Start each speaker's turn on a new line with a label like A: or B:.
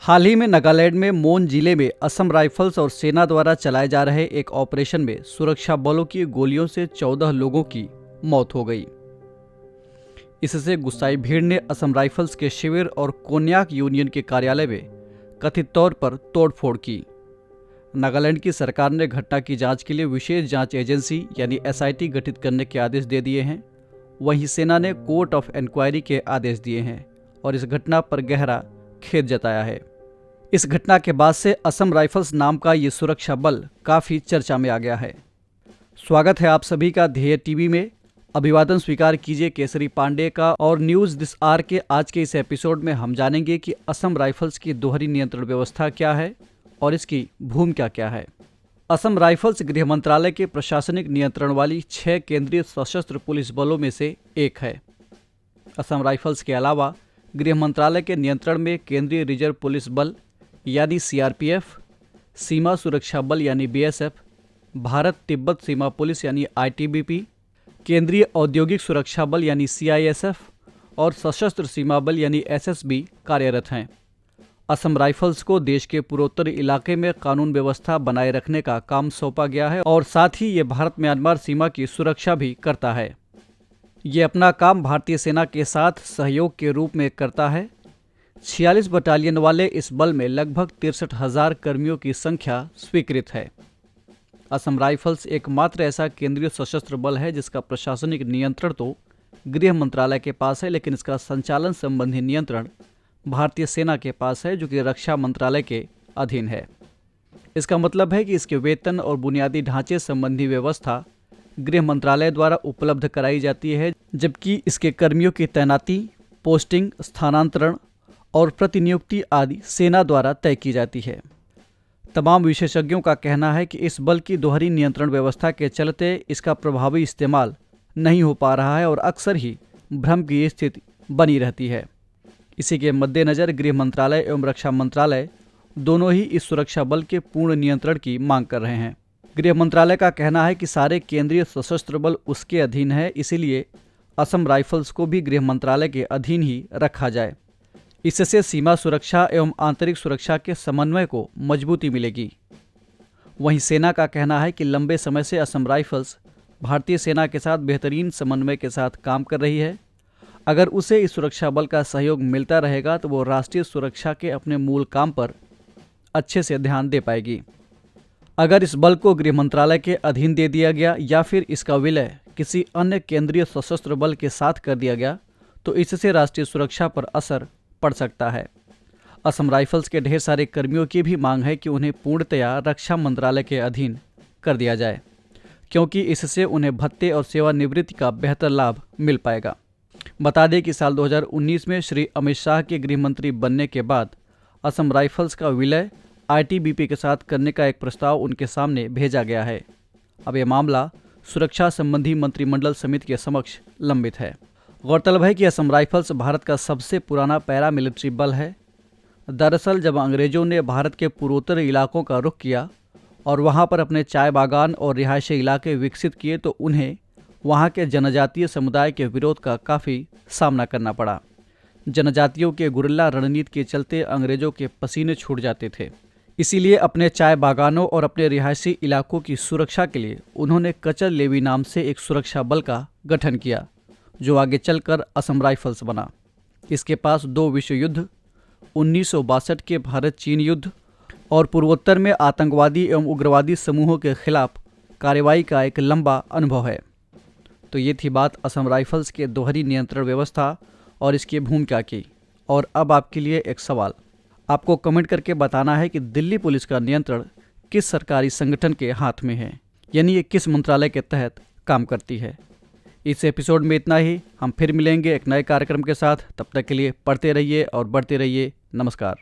A: हाल ही में नागालैंड में मोन जिले में असम राइफल्स और सेना द्वारा चलाए जा रहे एक ऑपरेशन में सुरक्षा बलों की गोलियों से 14 लोगों की मौत हो गई। इससे गुस्साई भीड़ ने असम राइफल्स के शिविर और कोन्याक यूनियन के कार्यालय में कथित तौर पर तोड़फोड़ की। नागालैंड की सरकार ने घटना की जांच के लिए विशेष जांच एजेंसी यानी SIT गठित करने के आदेश दे दिए हैं। वहीं सेना ने कोर्ट ऑफ इंक्वायरी के आदेश दिए हैं और इस घटना पर गहरा खेद जताया है। इस घटना के बाद से असम राइफल्स नाम का ये सुरक्षा बल काफ़ी चर्चा में आ गया है। स्वागत है आप सभी का ध्येय टीवी में। अभिवादन स्वीकार कीजिए केसरी पांडे का। और न्यूज़ दिस आर के आज के इस एपिसोड में हम जानेंगे कि असम राइफल्स की दोहरी नियंत्रण व्यवस्था क्या है और इसकी भूमिका क्या है। असम राइफल्स गृह मंत्रालय के प्रशासनिक नियंत्रण वाली 6 केंद्रीय सशस्त्र पुलिस बलों में से एक है। असम राइफल्स के अलावा गृह मंत्रालय के नियंत्रण में केंद्रीय रिजर्व पुलिस बल यानी CRPF, सीमा सुरक्षा बल यानी BSF, भारत तिब्बत सीमा पुलिस यानी ITBP, केंद्रीय औद्योगिक सुरक्षा बल यानी CISF और सशस्त्र सीमा बल यानी SSB कार्यरत हैं। असम राइफल्स को देश के पूर्वोत्तरी इलाके में कानून व्यवस्था बनाए रखने का काम सौंपा गया है और साथ ही ये भारत म्यांमार सीमा की सुरक्षा भी करता है। ये अपना काम भारतीय सेना के साथ सहयोग के रूप में करता है। 46 बटालियन वाले इस बल में लगभग 63,000 कर्मियों की संख्या स्वीकृत है। असम राइफल्स एकमात्र ऐसा केंद्रीय सशस्त्र बल है जिसका प्रशासनिक नियंत्रण तो गृह मंत्रालय के पास है, लेकिन इसका संचालन संबंधी नियंत्रण भारतीय सेना के पास है, जो कि रक्षा मंत्रालय के अधीन है। इसका मतलब है कि इसके वेतन और बुनियादी ढांचे संबंधी व्यवस्था गृह मंत्रालय द्वारा उपलब्ध कराई जाती है, जबकि इसके कर्मियों की तैनाती, पोस्टिंग, स्थानांतरण और प्रतिनियुक्ति आदि सेना द्वारा तय की जाती है। तमाम विशेषज्ञों का कहना है कि इस बल की दोहरी नियंत्रण व्यवस्था के चलते इसका प्रभावी इस्तेमाल नहीं हो पा रहा है और अक्सर ही भ्रम की स्थिति बनी रहती है। इसी के मद्देनज़र गृह मंत्रालय एवं रक्षा मंत्रालय दोनों ही इस सुरक्षा बल के पूर्ण नियंत्रण की मांग कर रहे हैं। गृह मंत्रालय का कहना है कि सारे केंद्रीय सशस्त्र बल उसके अधीन है, इसीलिए असम राइफल्स को भी गृह मंत्रालय के अधीन ही रखा जाए। इससे सीमा सुरक्षा एवं आंतरिक सुरक्षा के समन्वय को मजबूती मिलेगी। वहीं सेना का कहना है कि लंबे समय से असम राइफल्स भारतीय सेना के साथ बेहतरीन समन्वय के साथ काम कर रही है। अगर उसे इस सुरक्षा बल का सहयोग मिलता रहेगा तो वो राष्ट्रीय सुरक्षा के अपने मूल काम पर अच्छे से ध्यान दे पाएगी। अगर इस बल को गृह मंत्रालय के अधीन दे दिया गया या फिर इसका विलय किसी अन्य केंद्रीय सशस्त्र बल के साथ कर दिया गया तो इससे राष्ट्रीय सुरक्षा पर असर पड़ सकता है। असम राइफल्स के ढेर सारे कर्मियों की भी मांग है कि उन्हें पूर्णतया रक्षा मंत्रालय के अधीन कर दिया जाए, क्योंकि इससे उन्हें भत्ते और सेवानिवृत्ति का बेहतर लाभ मिल पाएगा। बता दें कि साल 2019 में श्री अमित शाह के गृह मंत्री बनने के बाद असम राइफल्स का विलय ITBP के साथ करने का एक प्रस्ताव उनके सामने भेजा गया है। अब यह मामला सुरक्षा संबंधी मंत्रिमंडल समिति के समक्ष लंबित है। गौरतलब है कि असम राइफल्स भारत का सबसे पुराना पैरामिलिट्री बल है। दरअसल जब अंग्रेजों ने भारत के पूर्वोत्तरी इलाकों का रुख किया और वहां पर अपने चाय बागान और रिहायशी इलाके विकसित किए तो उन्हें वहां के जनजातीय समुदाय के विरोध का काफ़ी सामना करना पड़ा। जनजातियों के गुरिल्ला रणनीति के चलते अंग्रेजों के पसीने छूट जाते थे। इसीलिए अपने चाय बागानों और अपने रिहायशी इलाकों की सुरक्षा के लिए उन्होंने कचर लेवी नाम से एक सुरक्षा बल का गठन किया, जो आगे चलकर असम राइफल्स बना। इसके पास 2 विश्व युद्ध, 1962 के भारत चीन युद्ध और पूर्वोत्तर में आतंकवादी एवं उग्रवादी समूहों के खिलाफ कार्रवाई का एक लंबा अनुभव है। तो ये थी बात असम राइफल्स के दोहरी नियंत्रण व्यवस्था और इसकी भूमिका की। और अब आपके लिए एक सवाल, आपको कमेंट करके बताना है कि दिल्ली पुलिस का नियंत्रण किस सरकारी संगठन के हाथ में है, यानी ये किस मंत्रालय के तहत काम करती है। इस एपिसोड में इतना ही। हम फिर मिलेंगे एक नए कार्यक्रम के साथ। तब तक के लिए पढ़ते रहिए और बढ़ते रहिए। नमस्कार।